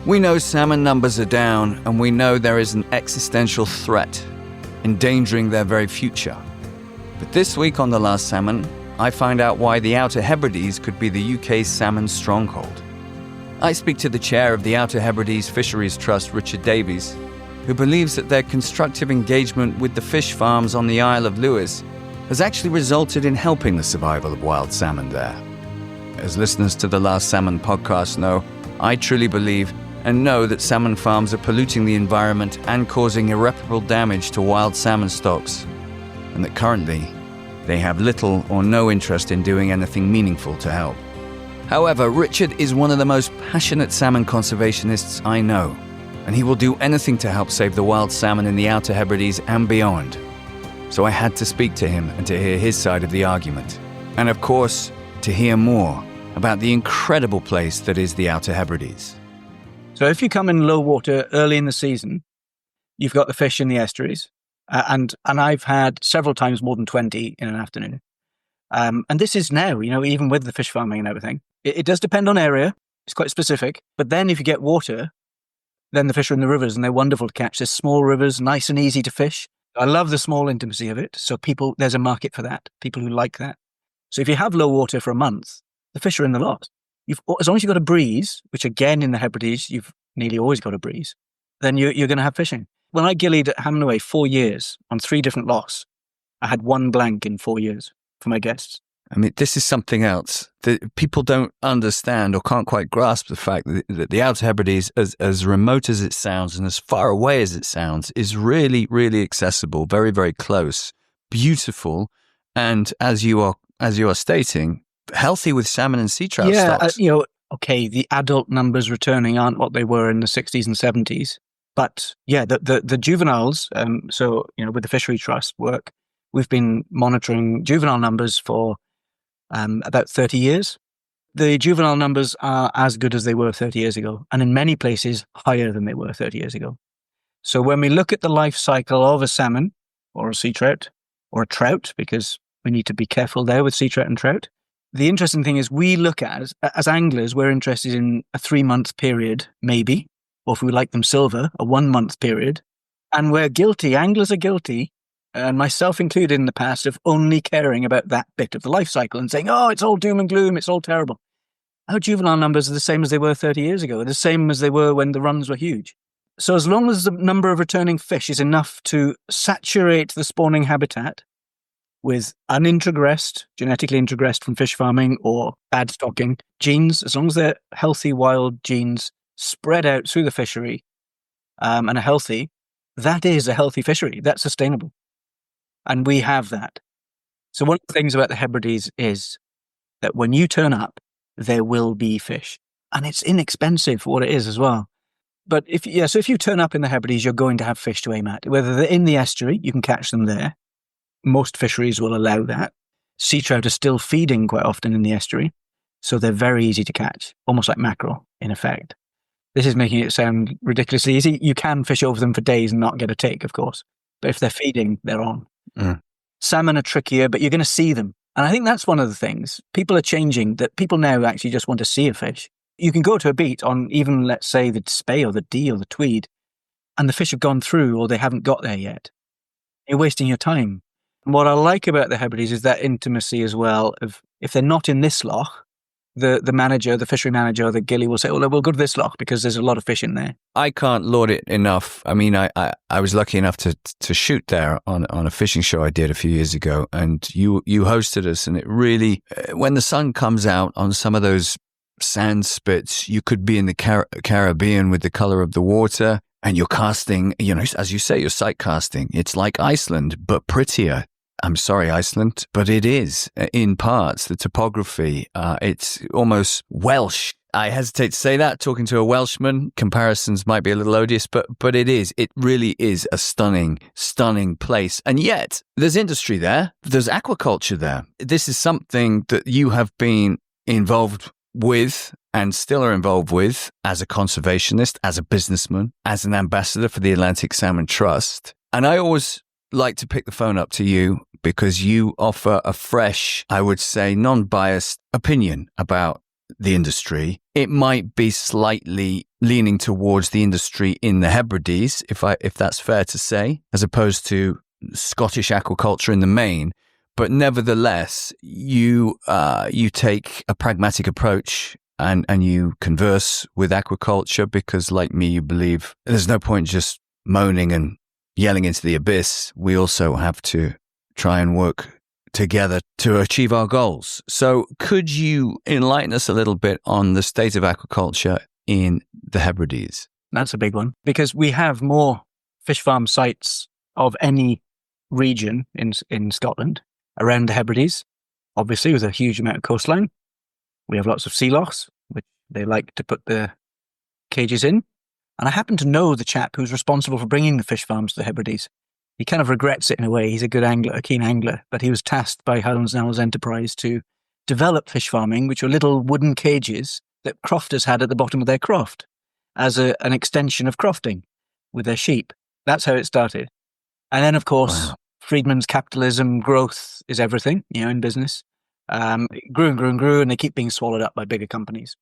We know salmon numbers are down, and we know there is an existential threat, endangering their very future. But this week on The Last Salmon, I find out why the Outer Hebrides could be the UK's salmon stronghold. I speak to the chair of the Outer Hebrides Fisheries Trust, Richard Davies, who believes that their constructive engagement with the fish farms on the Isle of Lewis has actually resulted in helping the survival of wild salmon there. As listeners to the Last Salmon podcast know, I truly believe and know that salmon farms are polluting the environment and causing irreparable damage to wild salmon stocks, and that currently they have little or no interest in doing anything meaningful to help. However, Richard is one of the most passionate salmon conservationists I know, and he will do anything to help save the wild salmon in the Outer Hebrides and beyond. So I had to speak to him and to hear his side of the argument. And of course, to hear more about the incredible place that is the Outer Hebrides. So if you come in low water early in the season, you've got the fish in the estuaries. And I've had several times more than 20 in an afternoon. And this is now, even with the fish farming and everything. It does depend on area. It's quite specific. But then if you get water, then the fish are in the rivers and they're wonderful to catch. There's small rivers, nice and easy to fish. I love the small intimacy of it. So there's a market for that, people who like that. So if you have low water for a month, the fish are in the lot. As long as you've got a breeze, which again in the Hebrides, you've nearly always got a breeze, then you're going to have fishing. When I gillied at Hamnaway 4 years on 3 different lochs, I had 1 blank in 4 years for my guests. I mean, this is something else that people don't understand or can't quite grasp, the fact that the Outer Hebrides, as remote as it sounds and as far away as it sounds, is really, really accessible, very, very close, beautiful, and as you are stating, healthy with salmon and sea trout stocks. Okay, the adult numbers returning aren't what they were in the 60s and 70s. But yeah, the juveniles, with the Fishery Trust work, we've been monitoring juvenile numbers for about 30 years. The juvenile numbers are as good as they were 30 years ago, and in many places higher than they were 30 years ago. So when we look at the life cycle of a salmon or a sea trout or a trout, because we need to be careful there with sea trout and trout, the interesting thing is we look at, as anglers, we're interested in a 3-month period, maybe, or if we like them silver, a 1-month period. And we're guilty, anglers are guilty, and myself included in the past, of only caring about that bit of the life cycle and saying, oh, it's all doom and gloom, it's all terrible. Our juvenile numbers are the same as they were 30 years ago, the same as they were when the runs were huge. So as long as the number of returning fish is enough to saturate the spawning habitat with unintrogressed, genetically introgressed from fish farming or bad stocking genes, as long as they're healthy wild genes spread out through the fishery and are healthy, that is a healthy fishery. That's sustainable. And we have that. So one of the things about the Hebrides is that when you turn up, there will be fish. And it's inexpensive for what it is as well. But if you turn up in the Hebrides, you're going to have fish to aim at. Whether they're in the estuary, you can catch them there. Most fisheries will allow that. Sea trout are still feeding quite often in the estuary, so they're very easy to catch, almost like mackerel, in effect. This is making it sound ridiculously easy. You can fish over them for days and not get a take, of course. But if they're feeding, they're on. Salmon are trickier, but you're going to see them. And I think that's one of the things. People are changing, that people now actually just want to see a fish. You can go to a beat on even, let's say, the Spey or the Dee or the Tweed, and the fish have gone through or they haven't got there yet. You're wasting your time. And what I like about the Hebrides is that intimacy as well. Of if they're not in this loch, the manager, the fishery manager, or the gillie will say, "Oh, we'll go to this loch because there's a lot of fish in there." I can't laud it enough. I mean, I was lucky enough to shoot there on a fishing show I did a few years ago, and you hosted us, and it really, when the sun comes out on some of those sand spits, you could be in the Caribbean with the color of the water, and you're casting, as you say, you're sight casting. It's like Iceland, but prettier. I'm sorry, Iceland, but it is in parts. The topography, it's almost Welsh. I hesitate to say that, talking to a Welshman. Comparisons might be a little odious, but it is. It really is a stunning, stunning place. And yet, there's industry there. There's aquaculture there. This is something that you have been involved with and still are involved with as a conservationist, as a businessman, as an ambassador for the Atlantic Salmon Trust. And I always like to pick the phone up to you because you offer a fresh, I would say, non-biased opinion about the industry. It might be slightly leaning towards the industry in the Hebrides, if that's fair to say, as opposed to Scottish aquaculture in the main. But nevertheless, you take a pragmatic approach and you converse with aquaculture because, like me, you believe there's no point just moaning and yelling into the abyss. We also have to try and work together to achieve our goals. So could you enlighten us a little bit on the state of aquaculture in the Hebrides? That's a big one because we have more fish farm sites of any region in Scotland around the Hebrides, obviously with a huge amount of coastline. We have lots of sea lochs, which they like to put the cages in. And I happen to know the chap who's responsible for bringing the fish farms to the Hebrides. He kind of regrets it in a way. He's a good angler, a keen angler, but he was tasked by Highlands and Isles Enterprise to develop fish farming, which were little wooden cages that crofters had at the bottom of their croft as an extension of crofting with their sheep. That's how it started. And then, of course, Wow. Friedman's capitalism, growth is everything, in business. It grew and grew and grew, and they keep being swallowed up by bigger companies.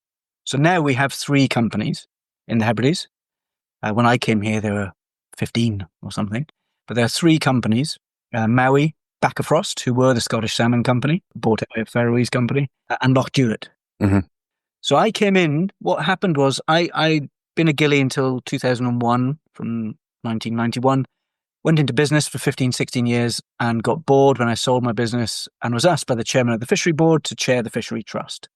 So now we have 3 companies in the Hebrides. When I came here, there were 15 or something. But there are 3 companies, Maui, Baccafrost, who were the Scottish Salmon Company, bought out by a Faroese company, and Loch Duret. Mm-hmm. So I came in, what happened was I'd been a gillie until 2001, from 1991, went into business for 15, 16 years and got bored when I sold my business and was asked by the chairman of the fishery board to chair the fishery trust.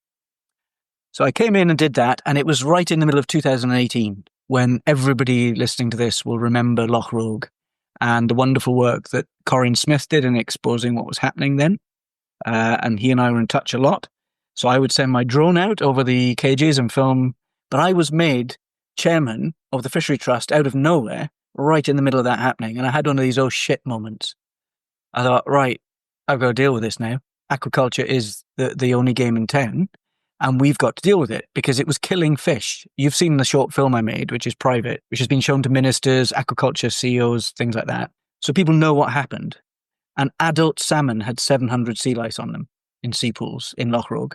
So I came in and did that, and it was right in the middle of 2018 when everybody listening to this will remember Loch Rogue and the wonderful work that Corin Smith did in exposing what was happening then. And he and I were in touch a lot. So I would send my drone out over the cages and film. But I was made chairman of the Fishery Trust out of nowhere, right in the middle of that happening. And I had one of these oh shit moments. I thought, right, I've got to deal with this now. Aquaculture is the only game in town. And we've got to deal with it because it was killing fish. You've seen the short film I made, which is private, which has been shown to ministers, aquaculture CEOs, things like that. So people know what happened. And adult salmon had 700 sea lice on them in sea pools in Loch Rogue.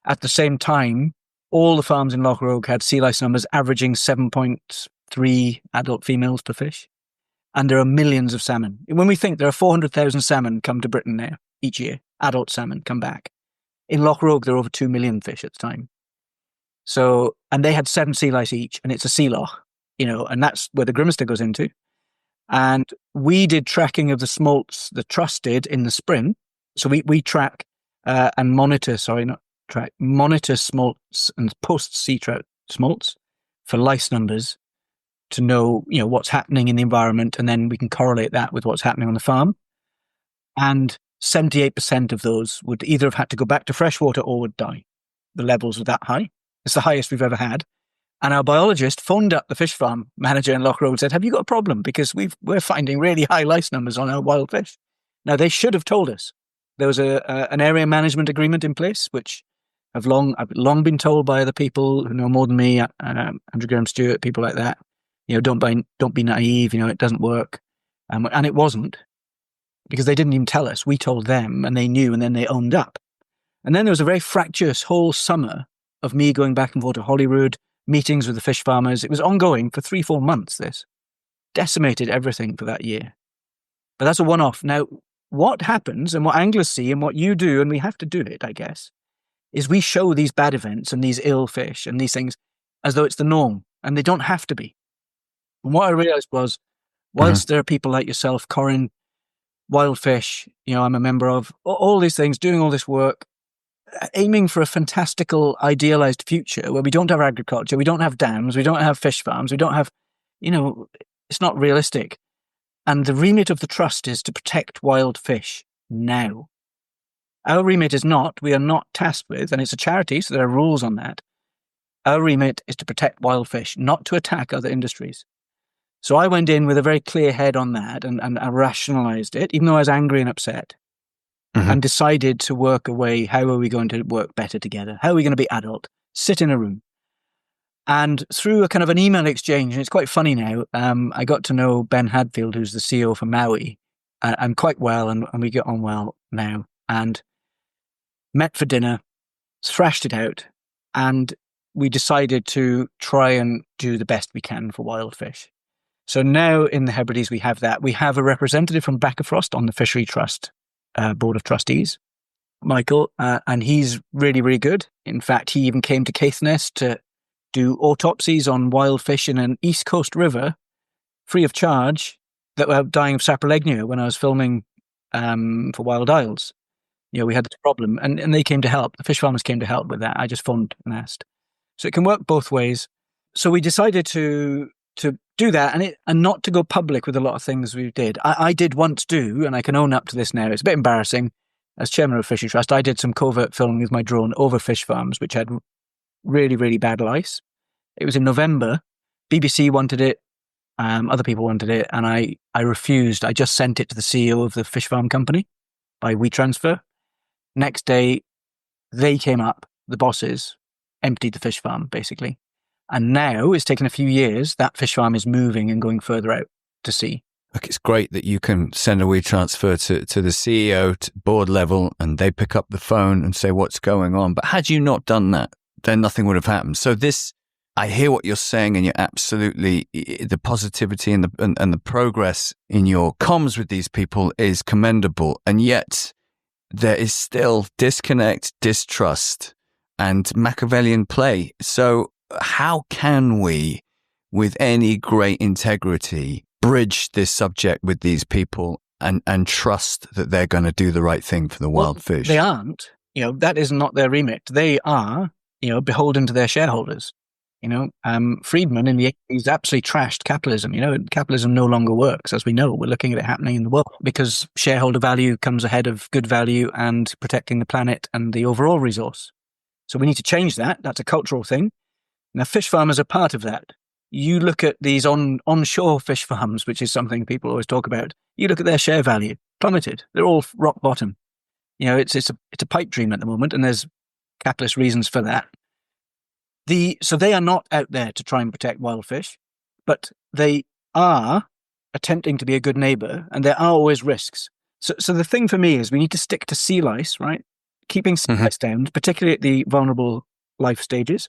At the same time, all the farms in Loch Rogue had sea lice numbers averaging 7.3 adult females per fish. And there are millions of salmon. When we think there are 400,000 salmon come to Britain now each year, adult salmon come back. In Loch Rogue, there were over 2 million fish at the time. So, and they had 7 sea lice each, and it's a sea loch, and that's where the Grimster goes into. And we did tracking of the smolts, the trust did in the spring. So we track and monitor smolts and post-sea trout smolts for lice numbers to know, what's happening in the environment, and then we can correlate that with what's happening on the farm. And 78% of those would either have had to go back to freshwater or would die. The levels were that high. It's the highest we've ever had. And our biologist phoned up the fish farm manager in Loch Rogue and said, have you got a problem? Because we're finding really high lice numbers on our wild fish. Now, they should have told us. There was an area management agreement in place, which I've long been told by other people who know more than me, Andrew Graham Stewart, people like that, don't be naive, it doesn't work. And it wasn't. Because they didn't even tell us. We told them and they knew and then they owned up. And then there was a very fractious whole summer of me going back and forth to Holyrood, meetings with the fish farmers. It was ongoing for 3-4 months, this. Decimated everything for that year. But that's a one-off. Now, what happens and what anglers see and what you do, and we have to do it, I guess, is we show these bad events and these ill fish and these things as though it's the norm. And they don't have to be. And what I realized was, whilst there are people like yourself, Corin, Wild Fish, I'm a member of, all these things, doing all this work, aiming for a fantastical, idealized future where we don't have agriculture, we don't have dams, we don't have fish farms, we don't have, it's not realistic. And the remit of the trust is to protect wild fish now. Our remit is not, we are not tasked with, and it's a charity, so there are rules on that. Our remit is to protect wild fish, not to attack other industries. So I went in with a very clear head on that and I rationalized it, even though I was angry and upset, and decided to work a way, how are we going to work better together? How are we going to be adult? Sit in a room. And through a kind of an email exchange, and it's quite funny now, I got to know Ben Hadfield, who's the CEO for Maui, and quite well, and we get on well now, and met for dinner, thrashed it out, And we decided to try and do the best we can for wild fish. So now in the Hebrides, we have that. We have a representative from Bakkafrost on the Fishery Trust Board of Trustees, Michael, and he's really, really good. In fact, he even came to Caithness to do autopsies on wild fish in an East Coast river, free of charge, that were dying of saprolegnia when I was filming for Wild Isles. We had this problem, and they came to help. The fish farmers came to help with that. I just phoned and asked. So it can work both ways. So we decided to do that and not to go public with a lot of things we did. I did once do, and I can own up to this now. It's a bit embarrassing. As chairman of Fishery Trust, I did some covert filming with my drone over fish farms, which had really, really bad lice. It was in November. BBC wanted it. Other people wanted it, and I refused. I just sent it to the CEO of the fish farm company by WeTransfer. Next day, they came up, the bosses, emptied the fish farm, basically. And now, it's taken a few years, that fish farm is moving and going further out to sea. Look, it's great that you can send a WeTransfer to the CEO, to board level, and they pick up the phone and say what's going on. But had you not done that, then nothing would have happened. So I hear what you're saying, and you're absolutely, the positivity and the progress in your comms with these people is commendable. And yet there is still disconnect, distrust, and Machiavellian play. So how can we, with any great integrity, bridge this subject with these people and trust that they're going to do the right thing for the wild fish? They aren't. That is not their remit. They are, beholden to their shareholders. Friedman in the 80s absolutely trashed capitalism. Capitalism no longer works, as we know. We're looking at it happening in the world because shareholder value comes ahead of good value and protecting the planet and the overall resource. So we need to change that. That's a cultural thing. Now, fish farmers are part of that. You look at these onshore fish farms, which is something people always talk about. You look at their share value, plummeted. They're all rock bottom. It's a pipe dream at the moment, and there's capitalist reasons for that. So they are not out there to try and protect wild fish, but they are attempting to be a good neighbor, and there are always risks. So the thing for me is we need to stick to sea lice, right? Keeping sea lice down, particularly at the vulnerable life stages.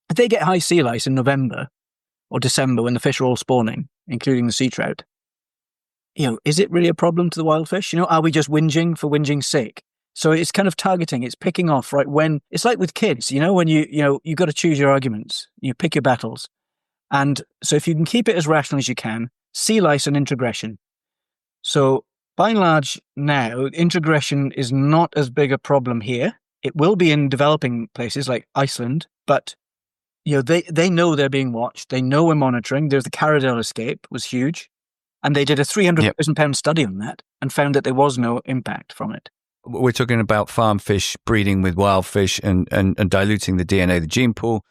If they get high sea lice in November or December when the fish are all spawning, including the sea trout, is it really a problem to the wild fish? Are we just whinging for whinging's sake? So it's kind of targeting, it's picking off, right? When it's like with kids, when you've got to choose your arguments, you pick your battles. And so if you can keep it as rational as you can, sea lice and introgression. So by and large now, introgression is not as big a problem here. It will be in developing places like Iceland, but they know they're being watched. They know we're monitoring. There's the Caradel escape was huge. And they did a £300,000 study on that and found that there was no impact from it. We're talking about farm fish breeding with wild fish and diluting the DNA, the gene pool.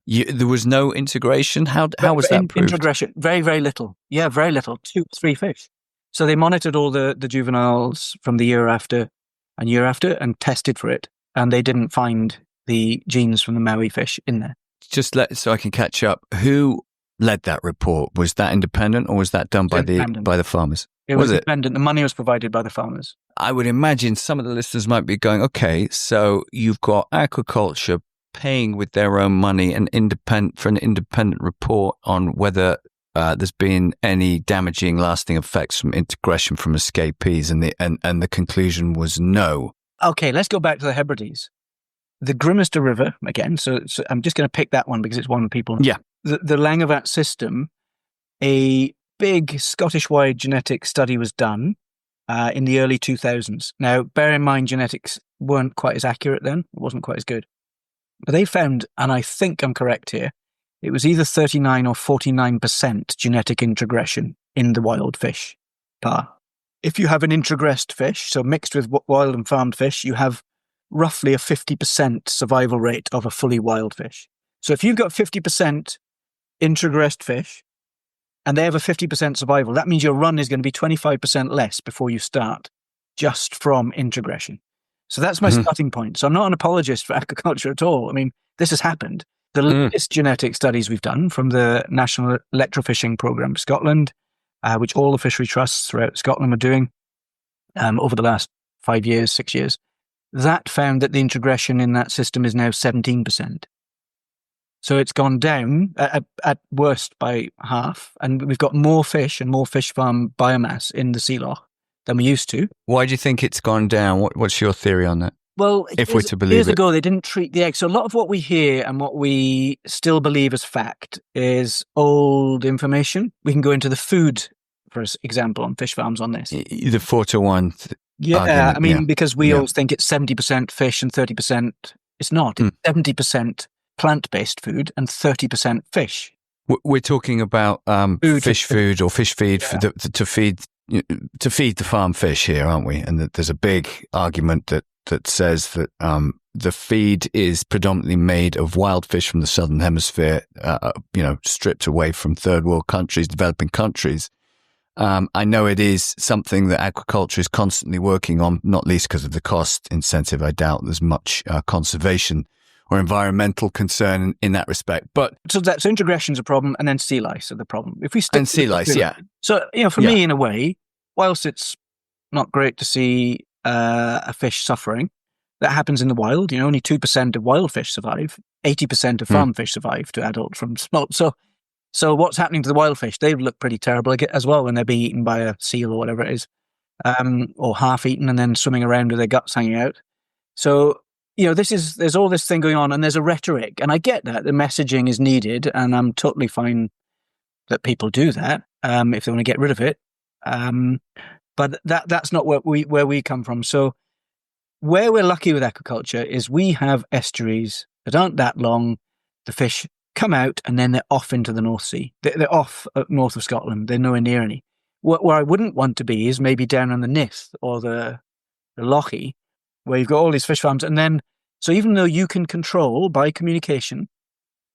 There was no integration? How was that proved? Integration, very, very little. Yeah, very little. 2 or 3 fish. So they monitored all the juveniles from the year after and tested for it. And they didn't find the genes from the Maui fish in there. So I can catch up. Who led that report? Was that independent or was that done by the farmers? It was independent. The money was provided by the farmers. I would imagine some of the listeners might be going, okay, so you've got aquaculture paying with their own money for an independent report on whether there's been any damaging, lasting effects from integration from escapees, and the conclusion was no. Okay, let's go back to the Hebrides. The Grimmister River, again, so I'm just going to pick that one because it's one people know. Yeah. The Langavat system, a big Scottish-wide genetic study was done in the early 2000s. Now, bear in mind, genetics weren't quite as accurate then. It wasn't quite as good. But they found, and I think I'm correct here, it was either 39 or 49% genetic introgression in the wild fish par. If you have an introgressed fish, so mixed with wild and farmed fish, you have roughly a 50% survival rate of a fully wild fish. So if you've got 50% introgressed fish and they have a 50% survival, that means your run is going to be 25% less before you start, just from introgression. So that's my starting point. So I'm not an apologist for aquaculture at all. I mean, this has happened. The latest genetic studies we've done from the National Electrofishing Programme of Scotland, which all the fishery trusts throughout Scotland are doing over the last 5 years, 6 years, that found that the introgression in that system is now 17%. So it's gone down at worst by half, and we've got more fish and more fish farm biomass in the sea loch than we used to. Why do you think it's gone down? What's your theory on that? Well, if we're to believe years it. ago, they didn't treat the eggs. So a lot of what we hear and what we still believe as fact is old information. We can go into the food, for example, on fish farms on this. The 4-to-1 Yeah, argument, because we always think it's 70% fish and 30%. It's not. It's 70% plant-based food and 30% fish. We're talking about fish food or fish feed to feed the farm fish here, aren't we? And that there's a big argument that says that the feed is predominantly made of wild fish from the southern hemisphere, stripped away from third world countries, developing countries. I know it is something that agriculture is constantly working on, not least because of the cost incentive. I doubt there's much conservation or environmental concern in that respect. But so integration is a problem, and then sea lice are the problem. If we stick sea lice, yeah. So for me, in a way, whilst it's not great to see a fish suffering, that happens in the wild. Only 2% of wild fish survive. 80% of farm fish survive to adult from smolt. So what's happening to the wild fish? They look pretty terrible as well when they're being eaten by a seal or whatever it is, or half eaten and then swimming around with their guts hanging out. So, there's all this thing going on, and there's a rhetoric, and I get that the messaging is needed, and I'm totally fine that people do that if they want to get rid of it. But that's not where we come from. So where we're lucky with aquaculture is we have estuaries that aren't that long. The fish come out and then they're off into the North Sea. They're off north of Scotland. They're nowhere near any. Where I wouldn't want to be is maybe down on the Nith or the Lochie, where you've got all these fish farms. And then, so even though you can control by communication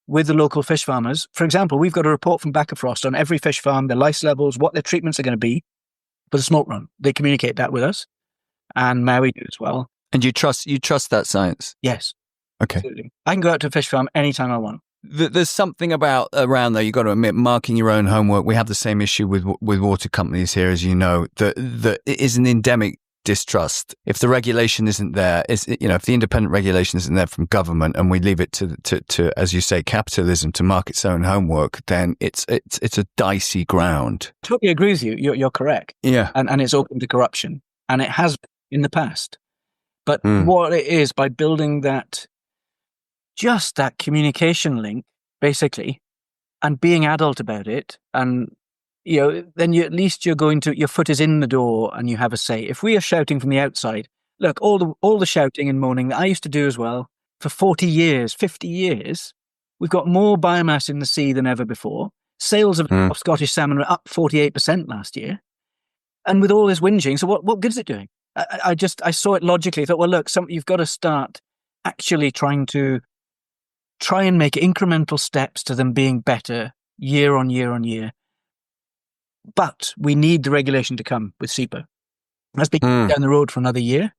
with the local fish farmers, for example, we've got a report from Backafrost on every fish farm, their lice levels, what their treatments are going to be for the smolt run. They communicate that with us, and Maui do as well. And you trust that science? Yes. Okay. Absolutely. I can go out to a fish farm anytime I want. There's something around there, you've got to admit, marking your own homework. We have the same issue with water companies here, as you know, that it is an endemic distrust. If the regulation isn't there, if the independent regulation isn't there from government, and we leave it to as you say, capitalism to mark its own homework, then it's a dicey ground. Totally agree with you. You're correct. Yeah. And it's open to corruption, and it has been in the past. But what it is, by building that communication link, basically, and being adult about it, and then at least your foot is in the door and you have a say. If we are shouting from the outside, look, all the shouting and moaning that I used to do as well for 40 years, 50 years, we've got more biomass in the sea than ever before. Sales of Scottish salmon were up 48% last year. And with all this whinging, so what good is it doing? I saw it logically. I thought, well, look, you've got to start actually try and make incremental steps to them being better year on year on year. But we need the regulation to come with SEPA. That's been down the road for another year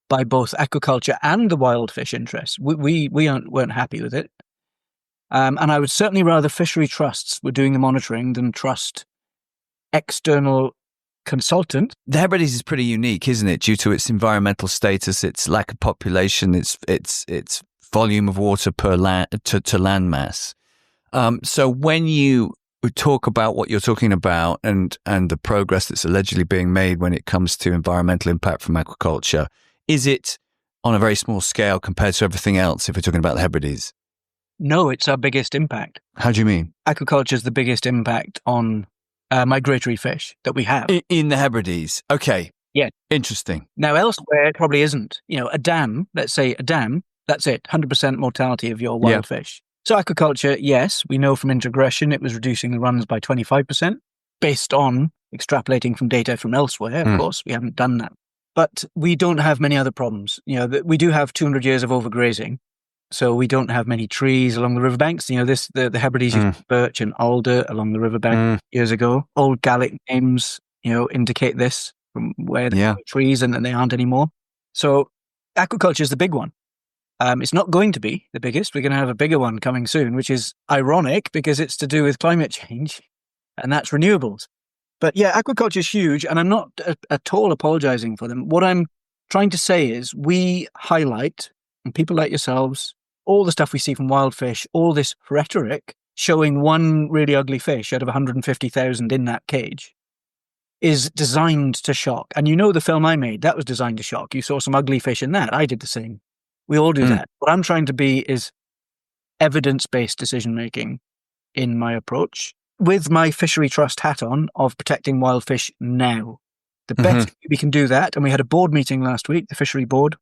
by both aquaculture and the wild fish interests. We weren't happy with it. And I would certainly rather fishery trusts were doing the monitoring than trust external consultant. The Hebrides is pretty unique, isn't it? Due to its environmental status, its lack of population, its volume of water per land to land mass. So when you talk about what you're talking about and the progress that's allegedly being made when it comes to environmental impact from aquaculture, is it on a very small scale compared to everything else if we're talking about the Hebrides? No, it's our biggest impact. How do you mean? Aquaculture is the biggest impact on migratory fish that we have. In the Hebrides? Okay. Yeah. Interesting. Now, elsewhere, it probably isn't. A dam, let's say a dam, that's it, 100% mortality of your wild fish. So aquaculture, yes, we know from integration it was reducing the runs by 25% based on extrapolating from data from elsewhere. Of course, we haven't done that. But we don't have many other problems. We do have 200 years of overgrazing. So we don't have many trees along the riverbanks. The Hebrides used birch and alder along the riverbank years ago. Old Gaelic names, indicate this from where there are trees and they aren't anymore. So aquaculture is the big one. It's not going to be the biggest. We're going to have a bigger one coming soon, which is ironic because it's to do with climate change, and that's renewables. But yeah, aquaculture is huge, and I'm not at all apologizing for them. What I'm trying to say is we highlight, and people like yourselves all the stuff we see from wild fish, all this rhetoric showing one really ugly fish out of 150,000 in that cage is designed to shock. And the film I made, that was designed to shock. You saw some ugly fish in that. I did the same. We all do that. What I'm trying to be is evidence-based decision-making in my approach, with my fishery trust hat on of protecting wild fish now. The best we can do that, and we had a board meeting last week, the fishery board,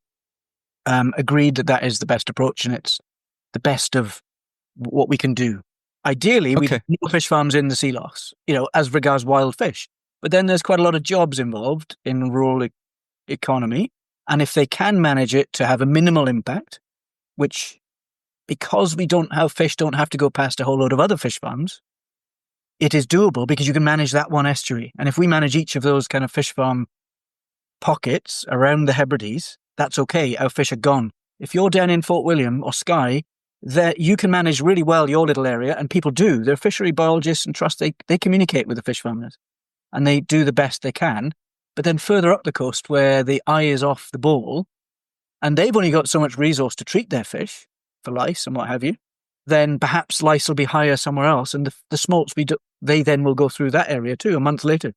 agreed that is the best approach, and it's the best of what we can do. Ideally, we need fish farms in the sea lochs, as regards wild fish. But then there's quite a lot of jobs involved in rural economy. And if they can manage it to have a minimal impact, which, because we don't have to go past a whole load of other fish farms, it is doable because you can manage that one estuary. And if we manage each of those kind of fish farm pockets around the Hebrides, that's okay. Our fish are gone. If you're down in Fort William or Skye, you can manage really well your little area, and people do. They're fishery biologists and trust. They communicate with the fish farmers, and they do the best they can. But then further up the coast, where the eye is off the ball, and they've only got so much resource to treat their fish for lice and what have you, then perhaps lice will be higher somewhere else, and the smolts they then will go through that area too a month later.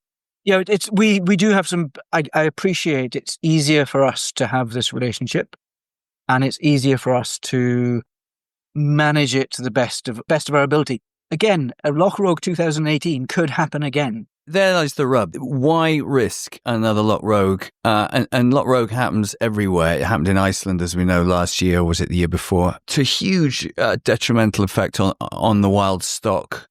We do have some. I appreciate it's easier for us to have this relationship, and it's easier for us to manage it to the best of our ability. Again, a Loch Rogue 2018 could happen again. There lies the rub. Why risk another Loch Rogue? And Loch Rogue happens everywhere. It happened in Iceland, as we know, last year, or was it the year before? To huge detrimental effect on the wild stock.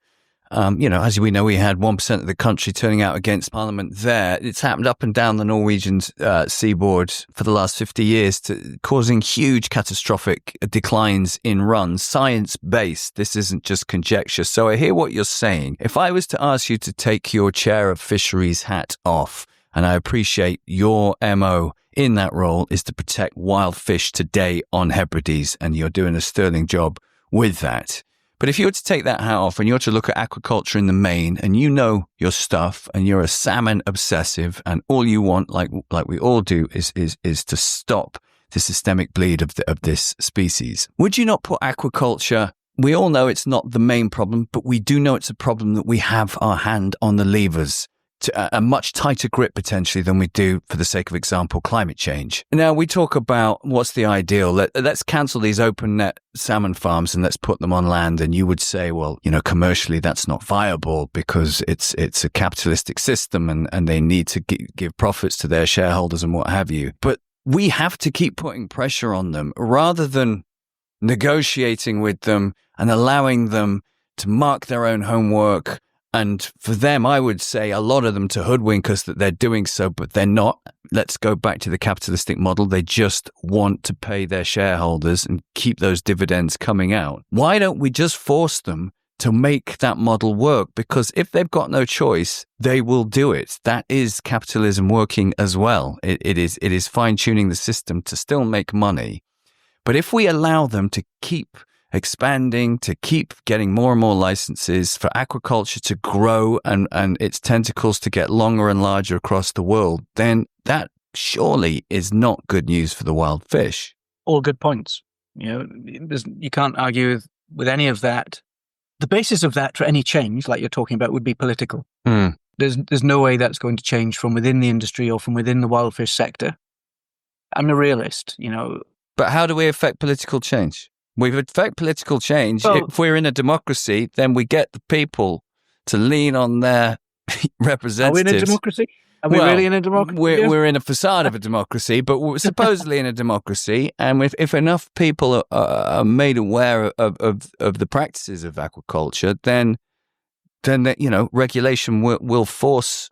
As we know, we had 1% of the country turning out against Parliament there. It's happened up and down the Norwegian seaboard for the last 50 years, causing huge catastrophic declines in runs. Science-based. This isn't just conjecture. So I hear what you're saying. If I was to ask you to take your chair of fisheries hat off, and I appreciate your MO in that role is to protect wild fish today on Hebrides, and you're doing a sterling job with that. But if you were to take that hat off and you were to look at aquaculture in the main, and you know your stuff, and you're a salmon obsessive, and all you want, like we all do, is to stop the systemic bleed of this species, would you not put aquaculture? We all know it's not the main problem, but we do know it's a problem that we have our hand on the levers to a much tighter grip potentially than we do, for the sake of example, climate change. Now, we talk about what's the ideal. Let's cancel these open net salmon farms and let's put them on land. And you would say, well, commercially that's not viable because it's a capitalistic system and they need to give profits to their shareholders and what have you. But we have to keep putting pressure on them rather than negotiating with them and allowing them to mark their own homework. And for them, I would say a lot of them to hoodwink us that they're doing so, but they're not. Let's go back to the capitalistic model. They just want to pay their shareholders and keep those dividends coming out. Why don't we just force them to make that model work? Because if they've got no choice, they will do it. That is capitalism working as well. It is fine-tuning the system to still make money. But if we allow them to keep expanding, to keep getting more and more licenses for aquaculture to grow and its tentacles to get longer and larger across the world, then that surely is not good news for the wild fish. All good points. You can't argue with any of that. The basis of that for any change, like you're talking about, would be political. There's no way that's going to change from within the industry or from within the wild fish sector. I'm a realist, But how do we affect political change? We affect political change. If we're in a democracy, then we get the people to lean on their representatives. Are we in a democracy? Are we really in a democracy? We're in a facade of a democracy, but we're supposedly in a democracy. And if enough people are made aware of the practices of aquaculture, then regulation will force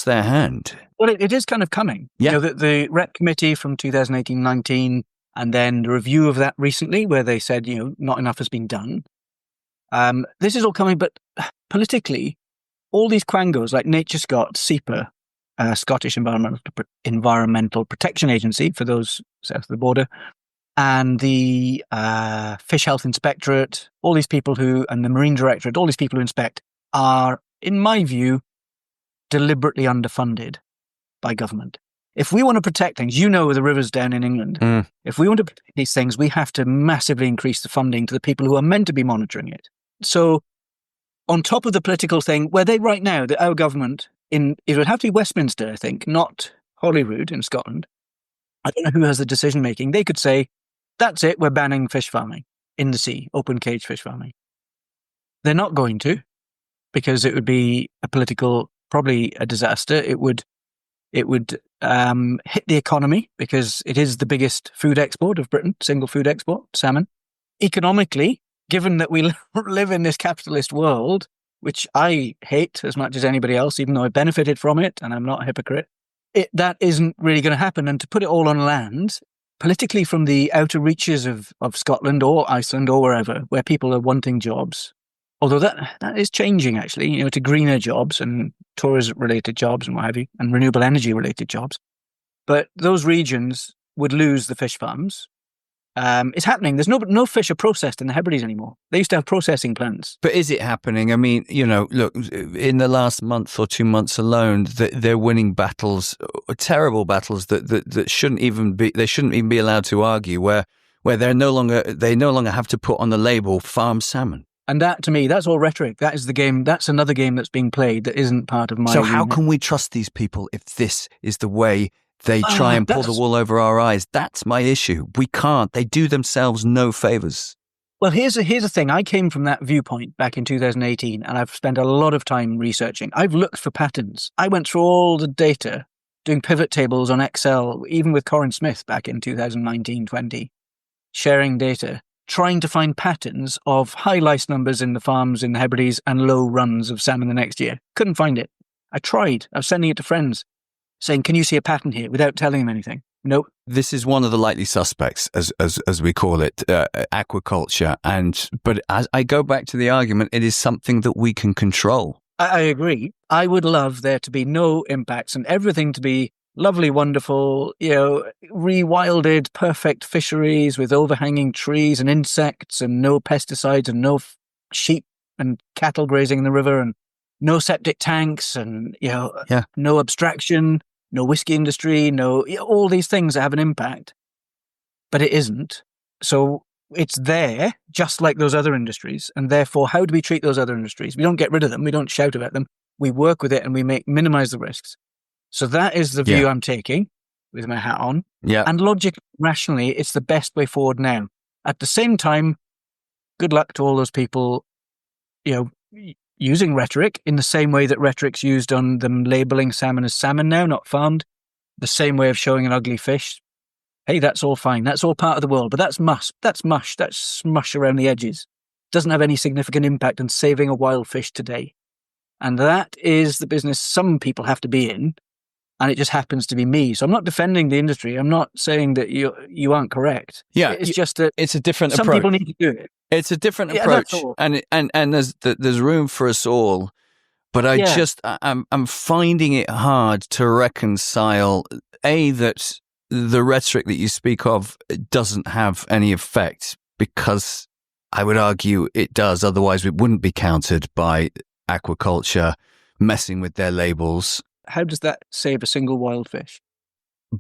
their hand. Well, it is kind of coming. Yeah. The REP committee from 2018-19, and then the review of that recently, where they said, not enough has been done. This is all coming, but politically, all these quangos like Nature Scott, SEPA, Scottish Environmental Protection Agency, for those south of the border, and the Fish Health Inspectorate, all these people and the Marine Directorate, all these people who inspect are, in my view, deliberately underfunded by government. If we want to protect things, the rivers down in England, if we want to protect these things, we have to massively increase the funding to the people who are meant to be monitoring it. So on top of the political thing, where they right now, our government, it would have to be Westminster, I think, not Holyrood in Scotland. I don't know who has the decision making. They could say, that's it, we're banning fish farming in the sea, open cage fish farming. They're not going to, because it would be probably a disaster. It would hit the economy, because it is the biggest food export of Britain, single food export, salmon. Economically, given that we live in this capitalist world, which I hate as much as anybody else, even though I benefited from it, and I'm not a hypocrite, that isn't really going to happen. And to put it all on land, politically from the outer reaches of Scotland or Iceland or wherever, where people are wanting jobs, although that is changing actually, to greener jobs and tourism-related jobs and what have you, and renewable energy-related jobs. But those regions would lose the fish farms. It's happening. There's no fish are processed in the Hebrides anymore. They used to have processing plants. But is it happening? I mean, look, in the last month or 2 months alone, they're winning battles, terrible battles that shouldn't even be allowed to argue, where they no longer have to put on the label farm salmon. And that, to me, that's all rhetoric. That is the game. That's another game that's being played that isn't part of my. So how can we trust these people if this is the way they try and pull the wool over our eyes? That's my issue. We can't. They do themselves no favors. Well, here's a thing. I came from that viewpoint back in 2018, and I've spent a lot of time researching. I've looked for patterns. I went through all the data, doing pivot tables on Excel, even with Corin Smith back in 2019-20, sharing data, trying to find patterns of high lice numbers in the farms in the Hebrides and low runs of salmon the next year. Couldn't find it. I tried. I was sending it to friends, saying, can you see a pattern here, without telling them anything? Nope. This is one of the likely suspects, as we call it, aquaculture. But as I go back to the argument, it is something that we can control. I agree. I would love there to be no impacts and everything to be lovely, wonderful, rewilded, perfect fisheries with overhanging trees and insects and no pesticides and no sheep and cattle grazing in the river and no septic tanks and, no abstraction, no whiskey industry, all these things that have an impact. But it isn't. So it's there, just like those other industries. And therefore, how do we treat those other industries? We don't get rid of them. We don't shout about them. We work with it and we minimize the risks. So that is the view I'm taking with my hat on. Yeah. And rationally, it's the best way forward now. At the same time, good luck to all those people, using rhetoric in the same way that rhetoric's used on them labeling salmon as salmon now, not farmed. The same way of showing an ugly fish. Hey, that's all fine. That's all part of the world. But that's mush. That's smush around the edges. Doesn't have any significant impact on saving a wild fish today. And that is the business some people have to be in. And it just happens to be me. So I'm not defending the industry. I'm not saying that you aren't correct. Yeah, it's just that it's a different approach. Some people need to do it. It's a different approach, and there's room for us all. But I'm finding it hard to reconcile that the rhetoric that you speak of doesn't have any effect, because I would argue it does. Otherwise, it wouldn't be countered by aquaculture messing with their labels. How does that save a single wild fish?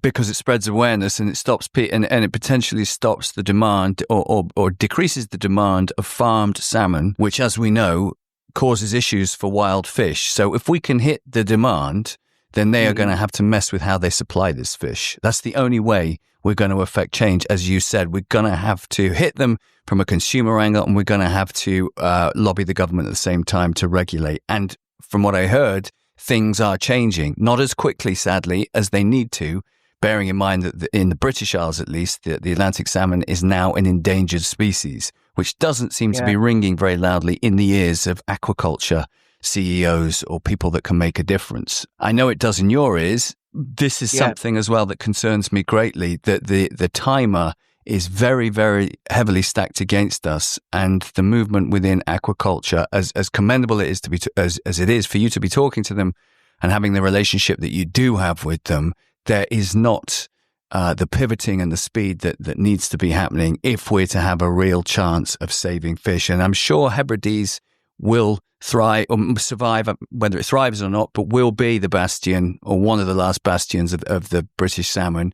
Because it spreads awareness and it stops and it potentially stops the demand or decreases the demand of farmed salmon, which, as we know, causes issues for wild fish. So if we can hit the demand, then they are going to have to mess with how they supply this fish. That's the only way we're going to affect change. As you said, we're going to have to hit them from a consumer angle, and we're going to have to lobby the government at the same time to regulate. And from what I heard, things are changing, not as quickly, sadly, as they need to, bearing in mind that in the British Isles, at least, the Atlantic salmon is now an endangered species, which doesn't seem to be ringing very loudly in the ears of aquaculture CEOs or people that can make a difference. I know it does in your ears. This is something as well that concerns me greatly, that the timer is very, very heavily stacked against us, and the movement within aquaculture, as commendable it is to be as it is for you to be talking to them and having the relationship that you do have with them, there is not the pivoting and the speed that needs to be happening if we're to have a real chance of saving fish. And I'm sure Hebrides will thrive or survive, whether it thrives or not, but will be the bastion or one of the last bastions of the British salmon.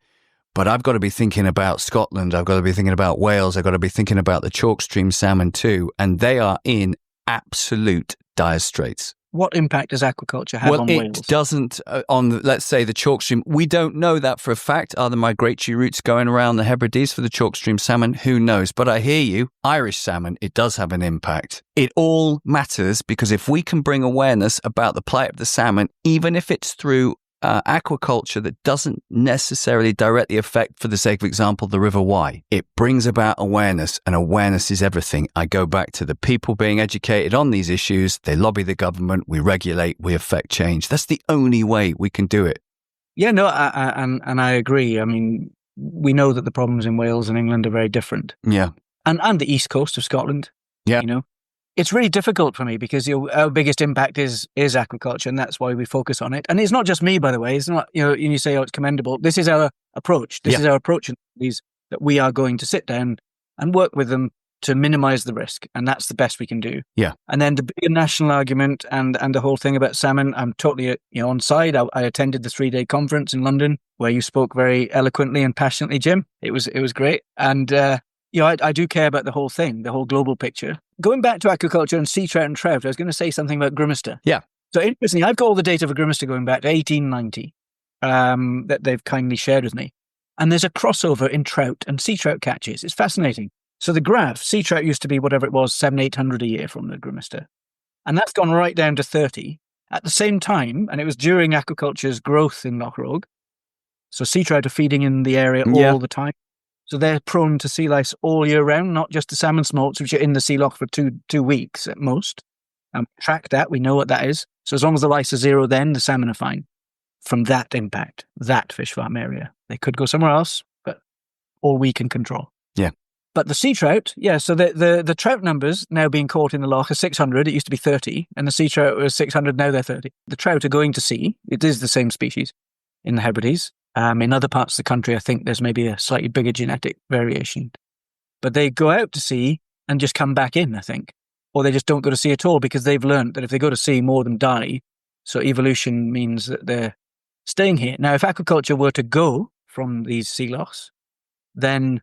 But I've got to be thinking about Scotland. I've got to be thinking about Wales. I've got to be thinking about the chalk stream salmon too. And they are in absolute dire straits. What impact does aquaculture have on Wales? It doesn't on, let's say, the chalk stream. We don't know that for a fact. Are the migratory routes going around the Hebrides for the chalk stream salmon? Who knows? But I hear you, Irish salmon, it does have an impact. It all matters because if we can bring awareness about the plight of the salmon, even if it's through aquaculture that doesn't necessarily directly affect, for the sake of example, the River Wye. It brings about awareness, and awareness is everything. I go back to the people being educated on these issues. They lobby the government. We regulate. We affect change. That's the only way we can do it. Yeah, no, and I agree. I mean, we know that the problems in Wales and England are very different. Yeah. And the east coast of Scotland. Yeah. You know, it's really difficult for me because our biggest impact is aquaculture, and that's why we focus on it. And it's not just me, by the way. It's not, you say, oh, it's commendable. This is our approach. This is our approach in these, that we are going to sit down and work with them to minimize the risk. And that's the best we can do. Yeah. And then the bigger national argument and the whole thing about salmon, I'm totally on side. I attended the 3-day conference in London where you spoke very eloquently and passionately, Jim. It was great. And, I do care about the whole thing, the whole global picture. Going back to aquaculture and sea trout and trout, I was going to say something about Grimster. Yeah. So interestingly, I've got all the data for Grimster going back to 1890 that they've kindly shared with me. And there's a crossover in trout and sea trout catches. It's fascinating. So the graph, sea trout used to be whatever it was, 700-800 a year from the Grimster. And that's gone right down to 30. At the same time, and it was during aquaculture's growth in Loch Rogue, so sea trout are feeding in the area all the time. So they're prone to sea lice all year round, not just the salmon smolts, which are in the sea loch for two weeks at most. Track that, we know what that is. So as long as the lice are zero, then the salmon are fine from that impact, that fish farm area. They could go somewhere else, but all we can control. Yeah. But the sea trout, so the trout numbers now being caught in the loch are 600. It used to be 30, and the sea trout was 600, now they're 30. The trout are going to sea. It is the same species in the Hebrides. In other parts of the country, I think there's maybe a slightly bigger genetic variation. But they go out to sea and just come back in, I think. Or they just don't go to sea at all because they've learned that if they go to sea, more of them die. So evolution means that they're staying here. Now, if aquaculture were to go from these sea lochs, then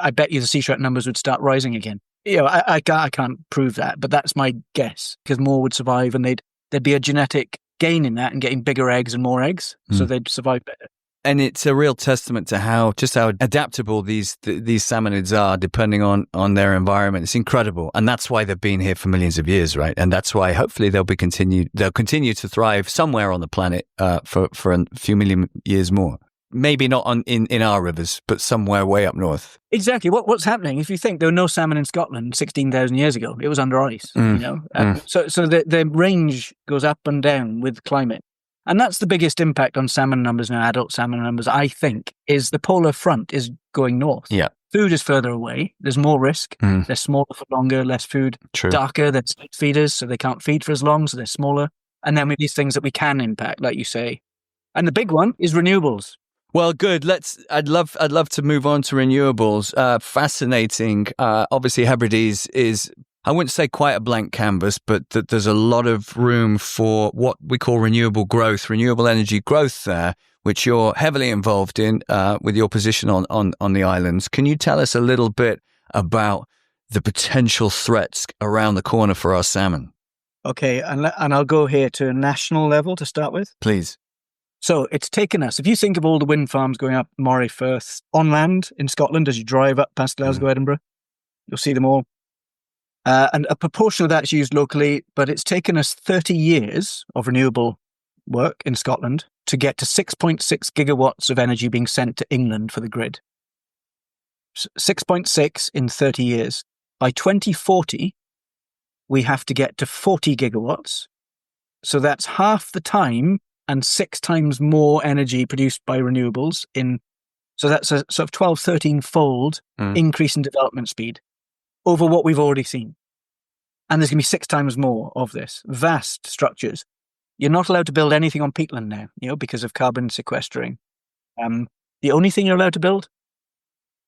I bet you the sea trout numbers would start rising again. I can't prove that, but that's my guess because more would survive and there'd be a genetic gain in that and getting bigger eggs and more eggs. So they'd survive better. And it's a real testament to how adaptable these salmonids are depending on their environment. It's incredible. And that's why they've been here for millions of years, right? And that's why hopefully they'll continue to thrive somewhere on the planet for a few million years more. Maybe not in our rivers, but somewhere way up north. Exactly. What's happening? If you think there were no salmon in Scotland 16,000 years ago, it was under ice, So the range goes up and down with climate. And that's the biggest impact on salmon numbers now, adult salmon numbers, I think, is the polar front is going north. Yeah. Food is further away. There's more risk. They're smaller for longer, less food. True. Darker, they're split feeders, so they can't feed for as long, so they're smaller. And then we have these things that we can impact, like you say. And the big one is renewables. Well, good. I'd love to move on to renewables. Fascinating. Obviously, Hebrides is, I wouldn't say quite a blank canvas, but there's a lot of room for what we call renewable growth, renewable energy growth there, which you're heavily involved in with your position on the islands. Can you tell us a little bit about the potential threats around the corner for our salmon? Okay, and I'll go here to a national level to start with. Please. So it's taken us, if you think of all the wind farms going up Moray Firth on land in Scotland as you drive up past Glasgow, Edinburgh, you'll see them all. And a proportion of that's used locally, but it's taken us 30 years of renewable work in Scotland to get to 6.6 gigawatts of energy being sent to England for the grid. 6.6 in 30 years. By 2040, we have to get to 40 gigawatts. So that's half the time and 6 times more energy produced by renewables so that's a sort of 12, 13-fold increase in development speed over what we've already seen. And there's going to be 6 times more of this. Vast structures. You're not allowed to build anything on peatland now, because of carbon sequestering. The only thing you're allowed to build?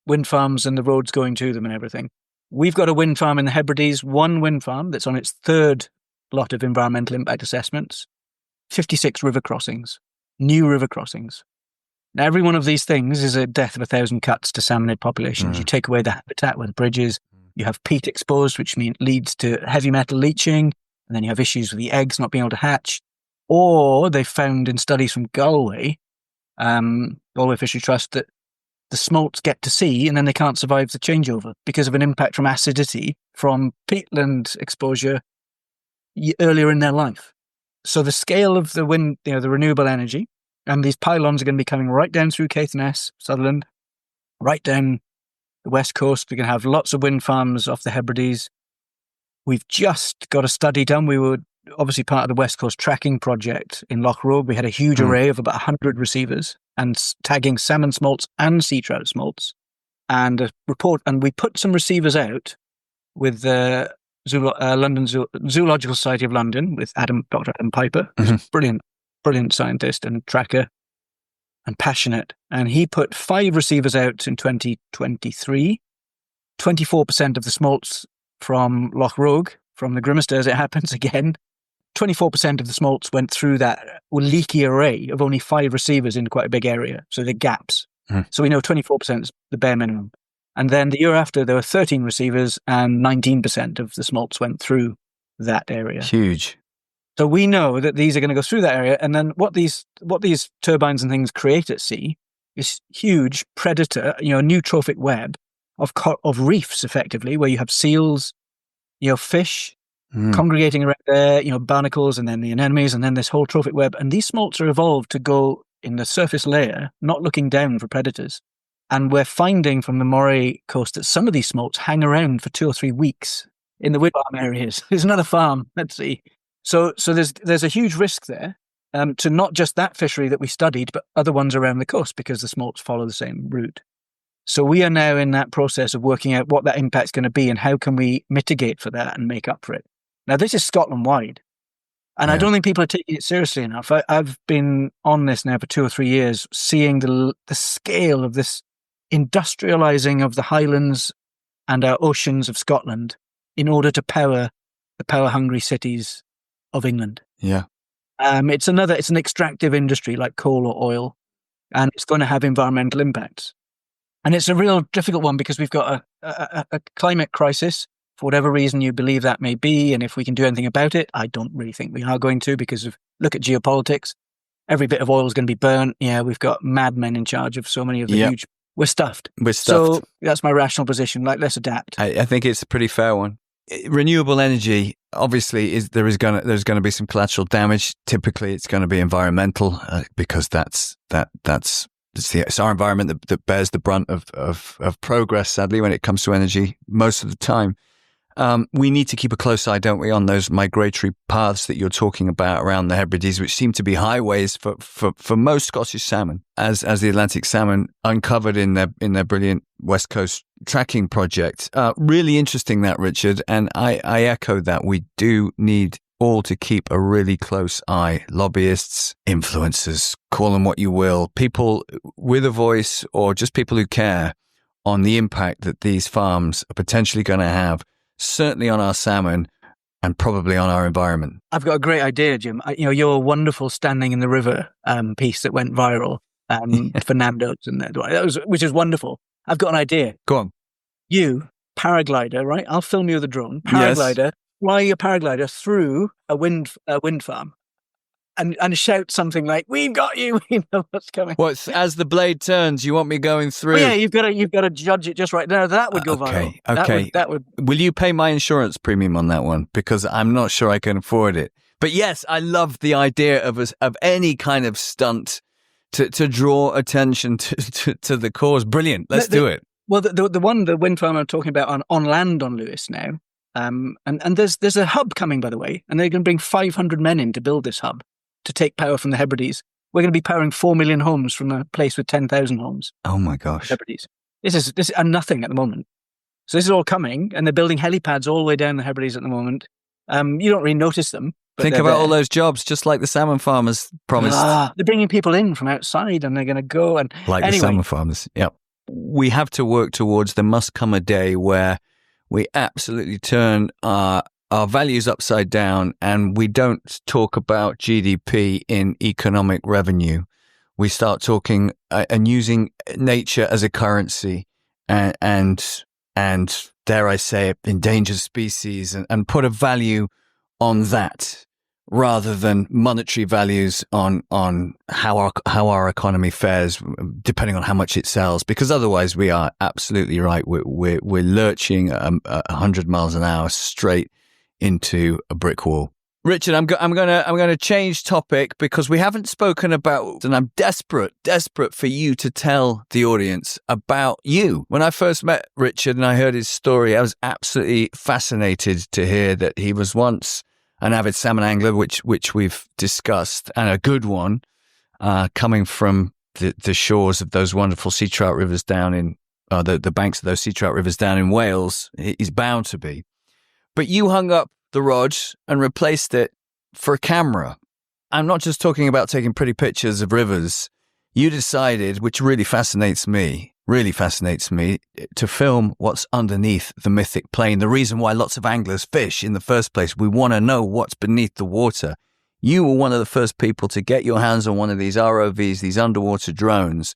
Wind farms and the roads going to them and everything. We've got a wind farm in the Hebrides, one wind farm that's on its third lot of environmental impact assessments, 56 river crossings, new river crossings. Now, every one of these things is a death of 1,000 cuts to salmonid populations. You take away the habitat with bridges, you have peat exposed, which leads to heavy metal leaching, and then you have issues with the eggs not being able to hatch. Or they found in studies from Galway Fisheries Trust, that the smolts get to sea and then they can't survive the changeover because of an impact from acidity from peatland exposure earlier in their life. So the scale of the wind, the renewable energy, and these pylons are going to be coming right down through Caithness, Sutherland, right down the west coast. We're going to have lots of wind farms off the Hebrides. We've just got a study done. We were obviously part of the West Coast tracking project in Loch Rogue. We had a huge array of about 100 receivers and tagging salmon smolts and sea trout smolts. And a report, and we put some receivers out with the London Zoological Society of London with Dr. Adam Piper, who's a brilliant scientist and tracker and passionate. And he put 5 receivers out in 2023. 24% of the smolts from Loch Rogue, from the Grimmaster, as it happens again, 24% of the smolts went through that leaky array of only 5 receivers in quite a big area. So the gaps. So we know 24% is the bare minimum. And then the year after, there were 13 receivers and 19% of the smolts went through that area. Huge. So we know that these are going to go through that area. And then what these turbines and things create at sea is huge predator, a new trophic web of reefs, effectively, where you have seals, fish congregating around there, barnacles, and then the anemones, and then this whole trophic web. And these smolts are evolved to go in the surface layer, not looking down for predators. And we're finding from the Moray coast that some of these smolts hang around for 2 or 3 weeks in the wind farm areas. There's another farm, let's see. So there's a huge risk there to not just that fishery that we studied, but other ones around the coast, because the smolts follow the same route. So we are now in that process of working out what that impact's going to be and how can we mitigate for that and make up for it. Now, this is Scotland-wide, and I don't think people are taking it seriously enough. I've been on this now for 2 or 3 years, seeing the scale of this industrializing of the highlands and our oceans of Scotland in order to power the power-hungry cities of England. Yeah. It's an extractive industry like coal or oil, and it's going to have environmental impacts. And it's a real difficult one because we've got a climate crisis, for whatever reason you believe that may be. And if we can do anything about it, I don't really think we are going to, because look at geopolitics. Every bit of oil is going to be burnt. Yeah, we've got madmen in charge of so many of the huge... We're stuffed. So that's my rational position. Let's adapt. I think it's a pretty fair one. Renewable energy, obviously, there's going to be some collateral damage. Typically, it's going to be environmental because it's our environment that bears the brunt of progress, sadly, when it comes to energy most of the time. We need to keep a close eye, don't we, on those migratory paths that you're talking about around the Hebrides, which seem to be highways for most Scottish salmon, as the Atlantic salmon uncovered in their brilliant West Coast tracking project. Really interesting, that, Richard, and I echo that. We do need all to keep a really close eye. Lobbyists, influencers, call them what you will, people with a voice or just people who care, on the impact that these farms are potentially going to have, certainly on our salmon and probably on our environment. I've got a great idea, Jim. Your wonderful Standing in the River piece that went viral for Nando's, and which is wonderful. I've got an idea. Go on. You, paraglider, right? I'll film you with a drone. Paraglider. Yes. Fly your paraglider through a wind farm and shout something like, "We've got you, we know what's coming." As the blade turns, you want me going through? Well, yeah, you've got to judge it just right now. That would go viral. Okay. That would. Will you pay my insurance premium on that one? Because I'm not sure I can afford it. But yes, I love the idea of any kind of stunt to draw attention to the cause. Brilliant. Let's do it. Well, the wind farm I'm talking about on land on Lewis now. And there's a hub coming, by the way, and they're going to bring 500 men in to build this hub to take power from the Hebrides. We're going to be powering 4 million homes from a place with 10,000 homes. Oh my gosh! Hebrides. This is nothing at the moment. So this is all coming, and they're building helipads all the way down the Hebrides at the moment. You don't really notice them. Think about all those jobs, just like the salmon farmers promised. They're bringing people in from outside, and they're going to go the salmon farmers. Yep. We have to work towards. There must come a day where we absolutely turn our values upside down, and we don't talk about GDP in economic revenue. We start talking and using nature as a currency, and dare I say it, endangered species, and put a value on that rather than monetary values on how our economy fares, depending on how much it sells. Because otherwise, we are absolutely right. We're lurching 100 miles an hour straight into a brick wall. Richard, I'm gonna change topic because we haven't spoken about, and I'm desperate for you to tell the audience about you. When I first met Richard and I heard his story, I was absolutely fascinated to hear that he was once an avid salmon angler, which we've discussed, and a good one, coming from the shores of those wonderful sea trout rivers down in the banks of those sea trout rivers down in Wales. He's bound to be. But you hung up the rod and replaced it for a camera. I'm not just talking about taking pretty pictures of rivers. You decided, which really fascinates me, to film what's underneath the mythic plain. The reason why lots of anglers fish in the first place. We want to know what's beneath the water. You were one of the first people to get your hands on one of these ROVs, these underwater drones.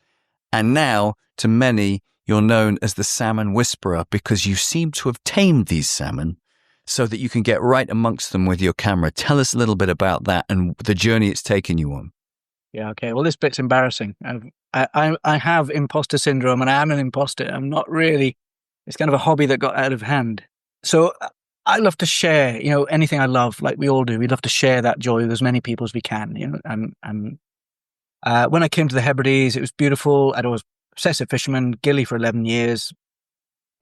And now, to many, you're known as the salmon whisperer because you seem to have tamed these salmon so that you can get right amongst them with your camera. Tell us a little bit about that and the journey it's taken you on. Yeah, okay. Well, this bit's embarrassing. I have imposter syndrome, and I am an imposter. I'm not really. It's kind of a hobby that got out of hand. So I love to share, anything I love, like we all do. We love to share that joy with as many people as we can, And when I came to the Hebrides, it was beautiful. I'd always obsessive fisherman, gilly for 11 years.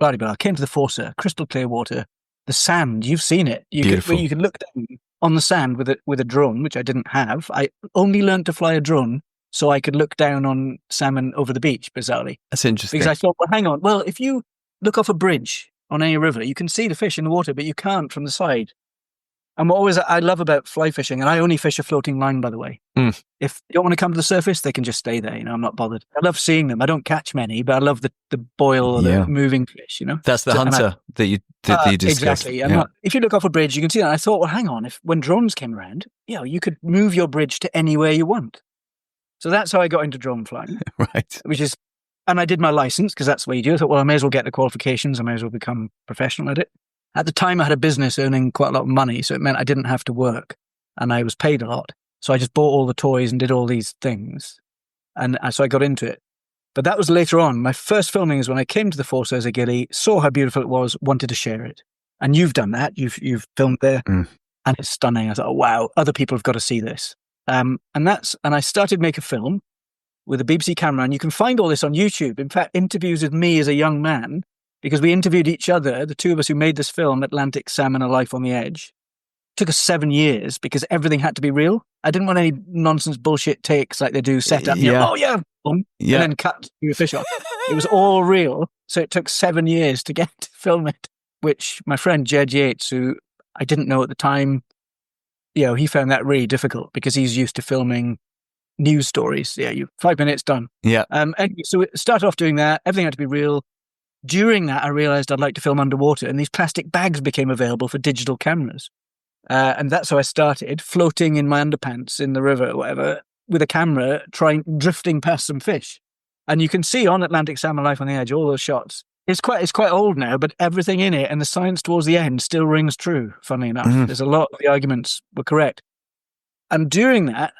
Blah, blah, blah. I came to the Forcer, crystal clear water. The sand, you've seen it. You can look down on the sand with a drone, which I didn't have. I only learned to fly a drone so I could look down on salmon over the beach, bizarrely. That's interesting. Because I thought, well, hang on. Well, if you look off a bridge on any river, you can see the fish in the water, but you can't from the side. And what I love about fly fishing, and I only fish a floating line, by the way. Mm. If they don't want to come to the surface, they can just stay there. I'm not bothered. I love seeing them. I don't catch many, but I love the boil or the moving fish. That's the hunter that you discussed. Exactly. If you look off a bridge, you can see that. I thought, well, hang on. When drones came around, you could move your bridge to anywhere you want. So that's how I got into drone flying. Right. And I did my license because that's what you do. I thought, well, I may as well get the qualifications. I may as well become professional at it. At the time, I had a business earning quite a lot of money, so it meant I didn't have to work, and I was paid a lot. So I just bought all the toys and did all these things, and so I got into it. But that was later on. My first filming is when I came to the Force as a gilly, saw how beautiful it was, wanted to share it. And you've done that. You've filmed there, and it's stunning. I thought, oh, wow, other people have got to see this. And I started to make a film with a BBC camera, and you can find all this on YouTube. In fact, interviews with me as a young man, because we interviewed each other, the two of us who made this film, Atlantic Salmon, A Life on the Edge. It took us 7 years because everything had to be real. I didn't want any nonsense bullshit takes like they do set up, and then cut your fish off. It was all real. So it took 7 years to get to film it, which my friend Jed Yates, who I didn't know at the time, he found that really difficult because he's used to filming news stories. 5 minutes, done. Yeah. So we started off doing that. Everything had to be real. During that, I realized I'd like to film underwater, and these plastic bags became available for digital cameras. And that's how I started, floating in my underpants in the river or whatever, with a camera, drifting past some fish. And you can see on Atlantic Salmon Life on the Edge, all those shots. It's quite old now, but everything in it and the science towards the end still rings true, funnily enough. Mm-hmm. There's a lot of the arguments were correct. And during that,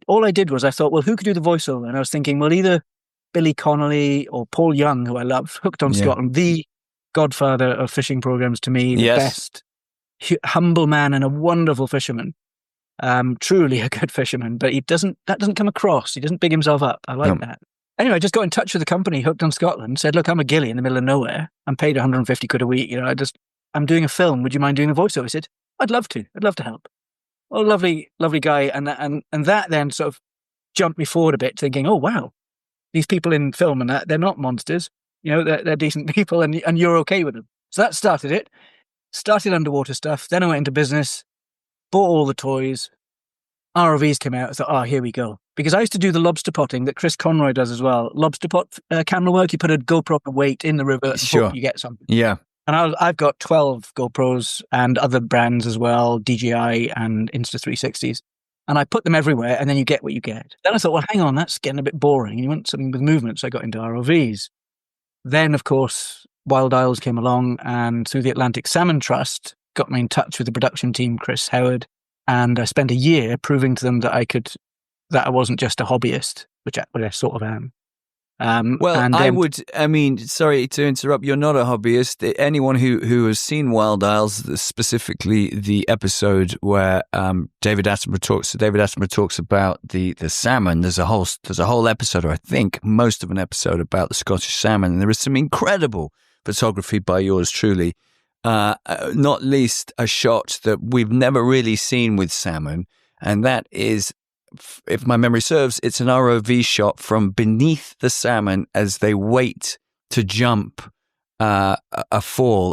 all I did was I thought, well, who could do the voiceover? And I was thinking, well, either Billy Connolly or Paul Young, who I love, Hooked on Scotland, the godfather of fishing programs to me, the best, humble man and a wonderful fisherman. Truly a good fisherman, but that doesn't come across. He doesn't big himself up. I like that. Anyway, I just got in touch with the company, Hooked on Scotland, said, look, I'm a gilly in the middle of nowhere. I'm paid 150 quid a week. I'm doing a film. Would you mind doing a voiceover? I said, I'd love to. I'd love to help. Oh, lovely, lovely guy. And that then sort of jumped me forward a bit, thinking, oh, wow, these people in film and that, they're not monsters. They're decent people and you're okay with them. So that started it. Started underwater stuff. Then I went into business, bought all the toys. ROVs came out. I thought, oh, here we go. Because I used to do the lobster potting that Chris Conroy does as well. Lobster pot camera work. You put a GoPro weight in the river and you get something. Yeah. And I've got 12 GoPros and other brands as well, DJI and Insta360s. And I put them everywhere, and then you get what you get. Then I thought, well, hang on, that's getting a bit boring. You want something with movement, so I got into ROVs. Then, of course, Wild Isles came along, and through the Atlantic Salmon Trust, got me in touch with the production team, Chris Howard, and I spent a year proving to them that I wasn't just a hobbyist, which I sort of am. Sorry to interrupt, you're not a hobbyist. Anyone who has seen Wild Isles, specifically the episode where David Attenborough talks about the salmon, there's a whole episode, or I think most of an episode, about the Scottish salmon, and there is some incredible photography by yours truly, not least a shot that we've never really seen with salmon, and that is, if my memory serves, it's an ROV shot from beneath the salmon as they wait to jump a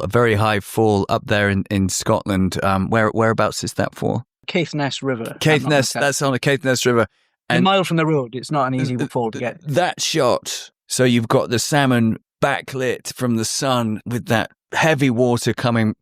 very high fall up there in Scotland. Whereabouts is that fall? Caithness River. Caithness, that's on the Caithness River. And a mile from the road. It's not an easy fall to get. That shot, so you've got the salmon backlit from the sun with that heavy water coming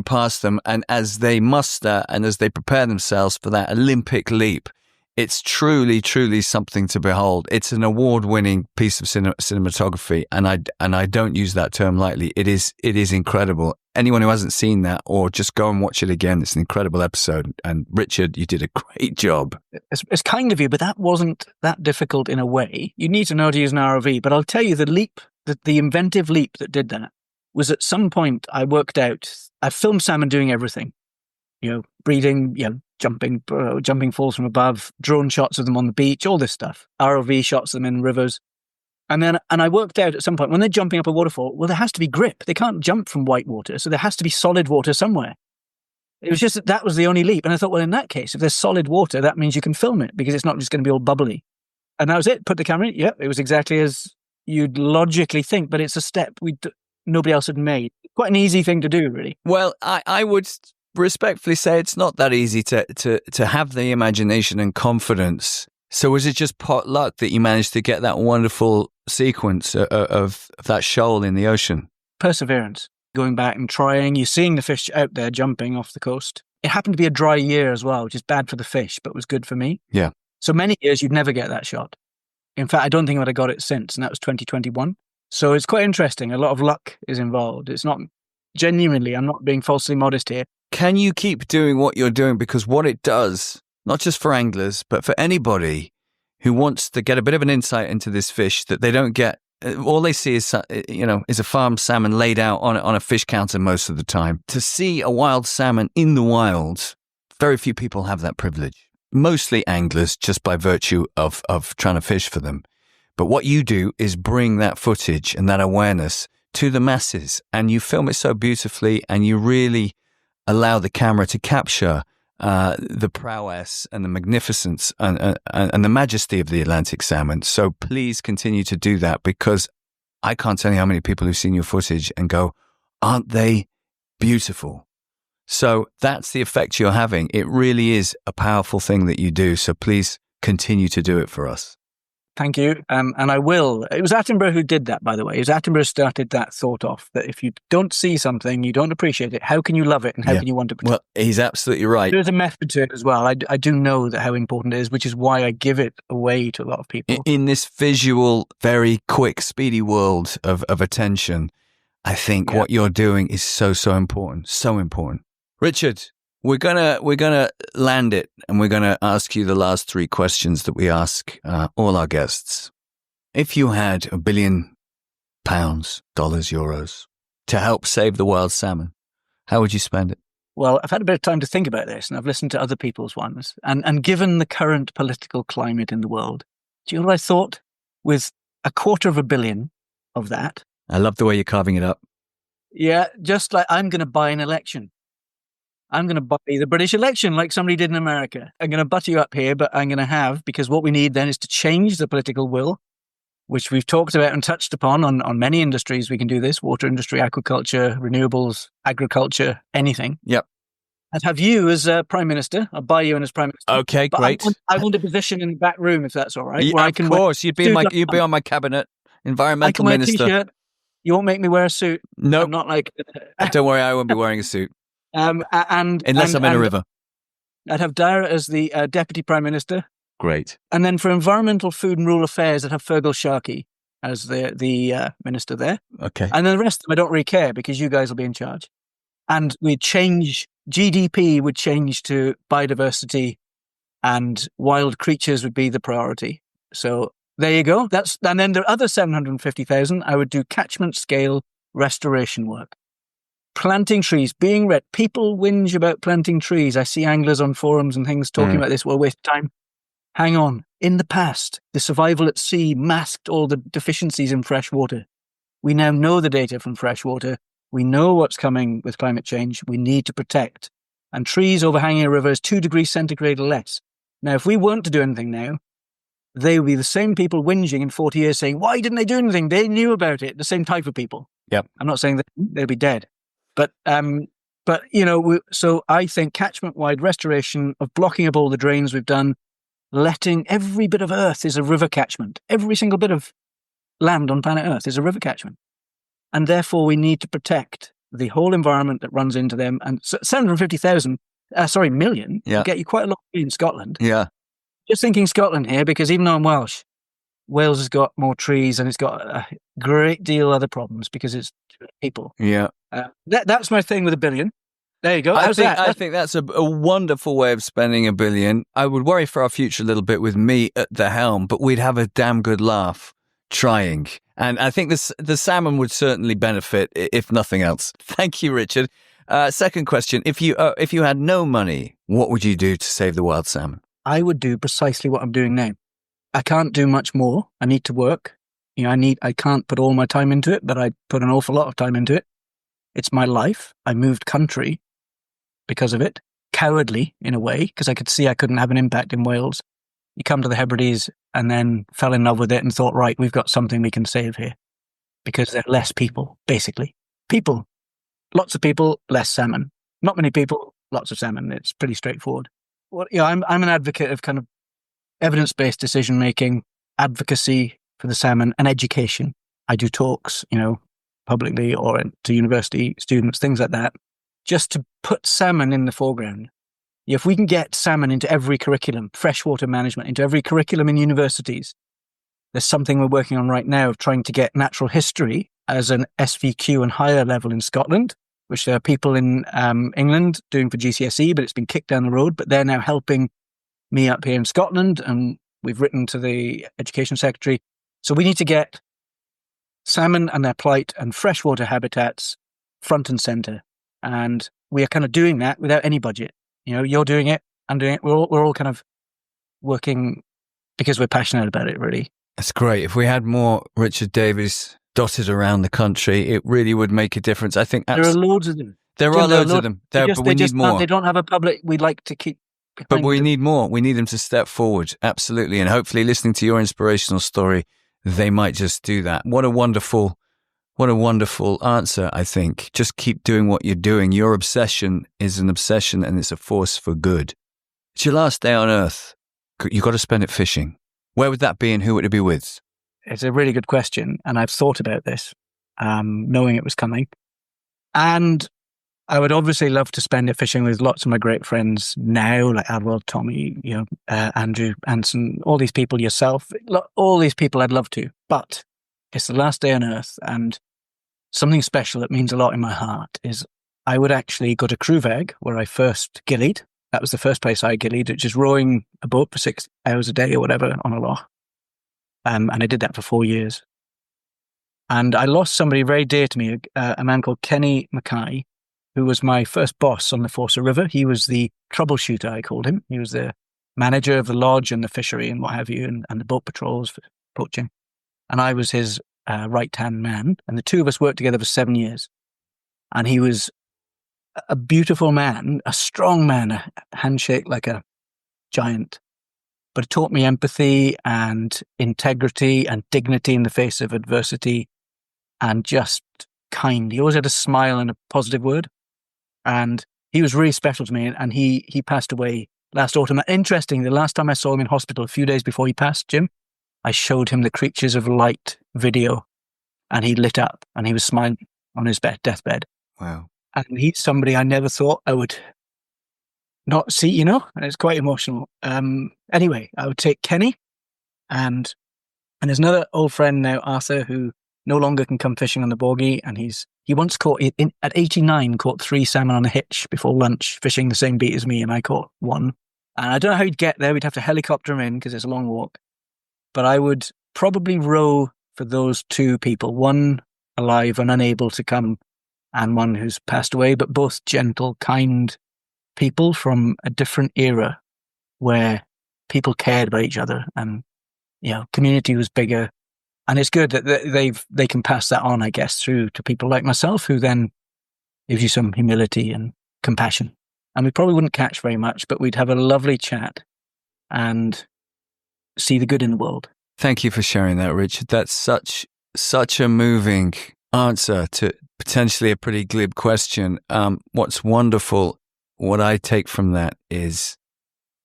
past them, and as they muster and as they prepare themselves for that Olympic leap, it's truly, truly something to behold. It's an award-winning piece of cinematography, and I don't use that term lightly. It is incredible. Anyone who hasn't seen that, or just go and watch it again, it's an incredible episode. And Richard, you did a great job. It's kind of you, but that wasn't that difficult in a way. You need to know how to use an ROV, but I'll tell you the inventive leap that did that was at some point I worked out, I filmed salmon doing everything, breeding, jumping falls from above, drone shots of them on the beach, all this stuff, ROV shots of them in rivers. And I worked out at some point, when they're jumping up a waterfall, well, there has to be grip. They can't jump from white water, so there has to be solid water somewhere. It was just that was the only leap. And I thought, well, in that case, if there's solid water, that means you can film it, because it's not just going to be all bubbly. And that was it. Put the camera in. Yep, it was exactly as you'd logically think, but it's a step nobody else had made. Quite an easy thing to do, really. Well, I would respectfully say it's not that easy to have the imagination and confidence. So was it just pot luck that you managed to get that wonderful sequence of that shoal in the ocean? Perseverance. Going back and trying. You're seeing the fish out there jumping off the coast. It happened to be a dry year as well, which is bad for the fish, but was good for me. Yeah. So many years you'd never get that shot. In fact, I don't think I would have got it since, and that was 2021. So it's quite interesting. A lot of luck is involved. It's not genuinely, I'm not being falsely modest here. Can you keep doing what you're doing? Because what it does, not just for anglers, but for anybody who wants to get a bit of an insight into this fish that they don't get, all they see is a farmed salmon laid out on a fish counter most of the time. To see a wild salmon in the wild, very few people have that privilege. Mostly anglers, just by virtue of trying to fish for them. But what you do is bring that footage and that awareness to the masses, and you film it so beautifully, and you really allow the camera to capture the prowess and the magnificence and the majesty of the Atlantic salmon. So please continue to do that, because I can't tell you how many people who've seen your footage and go, aren't they beautiful? So that's the effect you're having. It really is a powerful thing that you do. So please continue to do it for us. Thank you. And I will. It was Attenborough who did that, by the way. It was Attenborough started that thought off, that if you don't see something, you don't appreciate it, how can you love it and how can you want to protect it? Well, he's absolutely right. There's a method to it as well. I do know that how important it is, which is why I give it away to a lot of people. In this visual, very quick, speedy world of attention, I think what you're doing is so important. So important. Richard, we're gonna land it, and we're gonna ask you the last 3 questions that we ask all our guests. If you had £1 billion, dollars, euros, to help save the wild salmon, how would you spend it? Well, I've had a bit of time to think about this, and I've listened to other people's ones. And given the current political climate in the world, do you know what I thought? With $250 million of that. I love the way you're carving it up. Yeah, just like I'm going to buy an election. I'm going to buy the British election like somebody did in America. I'm going to butter you up here, but I'm going to have, because what we need then is to change the political will, which we've talked about and touched upon on many industries. We can do this: water industry, aquaculture, renewables, agriculture, anything. Yep. I'd have you as Prime Minister. I'll buy you in as Prime Minister. Okay, but great. I want a position in the back room, if that's all right. Yeah, of course. You'd be on my cabinet, environmental minister. T-shirt. You won't make me wear a suit. Nope. I'm not like. Don't worry, I won't be wearing a suit. Unless I'm in a river. I'd have Dara as the Deputy Prime Minister. Great. And then for Environmental, Food and Rural Affairs, I'd have Fergal Sharkey as the minister there. Okay. And then the rest of them I don't really care because you guys will be in charge. And we'd change, GDP would change to biodiversity and wild creatures would be the priority. So there you go. And then the other 750,000, I would do catchment scale restoration work. Planting trees, being red. People whinge about planting trees. I see anglers on forums and things talking about this. Well, waste of time. Hang on. In the past, the survival at sea masked all the deficiencies in fresh water. We now know the data from fresh water. We know what's coming with climate change. We need to protect. And trees overhanging a river is 2 degrees centigrade or less. Now, if we weren't to do anything now, they would be the same people whinging in 40 years saying, why didn't they do anything? They knew about it. The same type of people. Yep. I'm not saying that they'll be dead. But so I think catchment-wide restoration of blocking up all the drains we've done, letting every bit of earth is a river catchment. Every single bit of land on planet Earth is a river catchment. And therefore we need to protect the whole environment that runs into them. And 750,000, million, will get you quite a lot in Scotland. Yeah. Just thinking Scotland here, because even though I'm Welsh, Wales has got more trees and it's got a great deal of other problems because it's people. Yeah. That's my thing with $1 billion. There you go. I think that's a wonderful way of spending $1 billion. I would worry for our future a little bit with me at the helm, but we'd have a damn good laugh trying. And I think the salmon would certainly benefit, if nothing else. Thank you, Richard. Second question: If you had no money, what would you do to save the wild salmon? I would do precisely what I'm doing now. I can't do much more. I need to work. I can't put all my time into it, but I put an awful lot of time into it. It's my life. I moved country because of it. Cowardly, in a way, because I could see I couldn't have an impact in Wales. You come to the Hebrides and then fell in love with it and thought, right, we've got something we can save here. Because there are less people, basically. People. Lots of people, less salmon. Not many people, lots of salmon. It's pretty straightforward. Well, I'm an advocate of kind of evidence-based decision-making, advocacy for the salmon, and education. I do talks, publicly or to university students, things like that, just to put salmon in the foreground. If we can get salmon into every curriculum, freshwater management, into every curriculum in universities, there's something we're working on right now of trying to get natural history as an SVQ and higher level in Scotland, which there are people in England doing for GCSE, but it's been kicked down the road. But they're now helping me up here in Scotland, and we've written to the Education Secretary. So we need to get salmon and their plight and freshwater habitats front and centre. And we are kind of doing that without any budget. You're doing it, I'm doing it. We're all kind of working because we're passionate about it, really. That's great. If we had more Richard Davies dotted around the country, it really would make a difference. I think there are loads of them. There are loads of them. But we need more. They don't have a public. We'd like to keep. But we need more. We need them to step forward. Absolutely. And hopefully listening to your inspirational story, they might just do that. What a wonderful answer, I think. Just keep doing what you're doing. Your obsession is an obsession and it's a force for good. It's your last day on Earth. You've got to spend it fishing. Where would that be and who would it be with? It's a really good question. And I've thought about this, knowing it was coming. And I would obviously love to spend it fishing with lots of my great friends now, like Adwell, Tommy, Andrew, Anson, all these people, yourself, all these people I'd love to. But it's the last day on Earth, and something special that means a lot in my heart is I would actually go to Cruveg, where I first gillied. That was the first place I gillied, which is rowing a boat for 6 hours a day or whatever on a loch. And I did that for 4 years. And I lost somebody very dear to me, a man called Kenny Mackay, who was my first boss on the Forster River. He was the troubleshooter, I called him. He was the manager of the lodge and the fishery and what have you, and the boat patrols for poaching. And I was his right-hand man. And the two of us worked together for 7 years. And he was a beautiful man, a strong man, a handshake like a giant. But it taught me empathy and integrity and dignity in the face of adversity and just kind. He always had a smile and a positive word. And he was really special to me. And he passed away last autumn. Interesting, the last time I saw him in hospital, a few days before he passed, Jim, I showed him the Creatures of Light video. and he lit up and he was smiling on his deathbed. Wow. And he's somebody I never thought I would not see, and it's quite emotional. Anyway, I would take Kenny, and there's another old friend now, Arthur, who no longer can come fishing on the Borgie, and he once caught, at 89, caught 3 salmon on a hitch before lunch, fishing the same beat as me, and I caught 1. And I don't know how he'd get there. We'd have to helicopter him in because it's a long walk. But I would probably row for those 2 people, one alive and unable to come, and one who's passed away, but both gentle, kind people from a different era where people cared about each other and, community was bigger. And it's good that they can pass that on, I guess, through to people like myself, who then gives you some humility and compassion. And we probably wouldn't catch very much, but we'd have a lovely chat and see the good in the world. Thank you for sharing that, Richard. That's such a moving answer to potentially a pretty glib question. What's wonderful, what I take from that is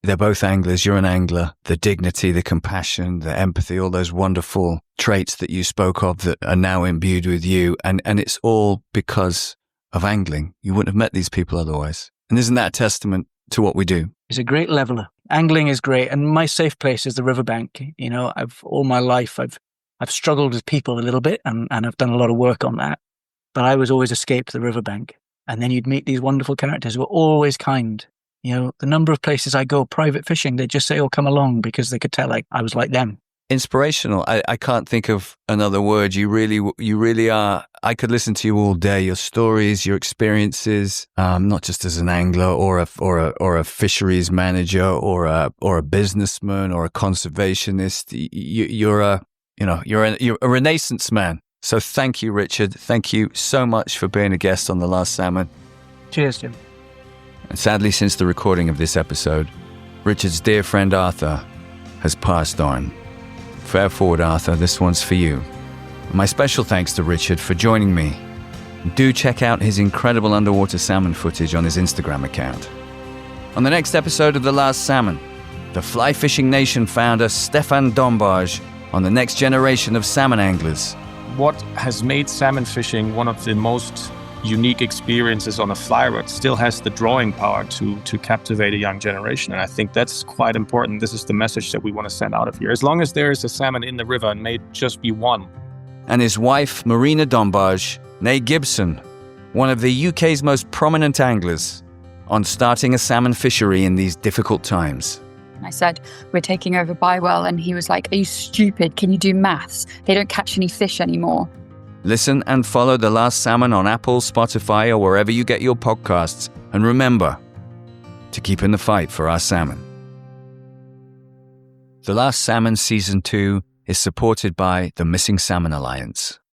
they're both anglers. You're an angler. The dignity, the compassion, the empathy, all those wonderful traits that you spoke of that are now imbued with you. And it's all because of angling. You wouldn't have met these people otherwise. And isn't that a testament to what we do? It's a great leveler. Angling is great. And my safe place is the riverbank. All my life, I've struggled with people a little bit and I've done a lot of work on that. But I was always escape to the riverbank. And then you'd meet these wonderful characters who were always kind. The number of places I go private fishing, they just say, "Oh, come along," because they could tell I was like them. Inspirational. I can't think of another word. You really are. I could listen to you all day. Your stories, your experiences, not just as an angler or a fisheries manager or a businessman or a conservationist. You're a Renaissance man. So thank you, Richard. Thank you so much for being a guest on The Last Salmon. Cheers, Jim. And sadly, since the recording of this episode, Richard's dear friend Arthur has passed on. Fair forward, Arthur, this one's for you. My special thanks to Richard for joining me. Do check out his incredible underwater salmon footage on his Instagram account. On the next episode of The Last Salmon, the fly fishing nation founder Stefan Dombaj on the next generation of salmon anglers. What has made salmon fishing one of the most unique experiences on a fly rod still has the drawing power to captivate a young generation. And I think that's quite important. This is the message that we want to send out of here. As long as there is a salmon in the river, and may just be one. And his wife, Marina Dombaj, née Gibson, one of the UK's most prominent anglers, on starting a salmon fishery in these difficult times. I said, "We're taking over Bywell," and he was like, "Are you stupid? Can you do maths? They don't catch any fish anymore." Listen and follow The Last Salmon on Apple, Spotify, or wherever you get your podcasts. And remember to keep in the fight for our salmon. The Last Salmon Season 2 is supported by the Missing Salmon Alliance.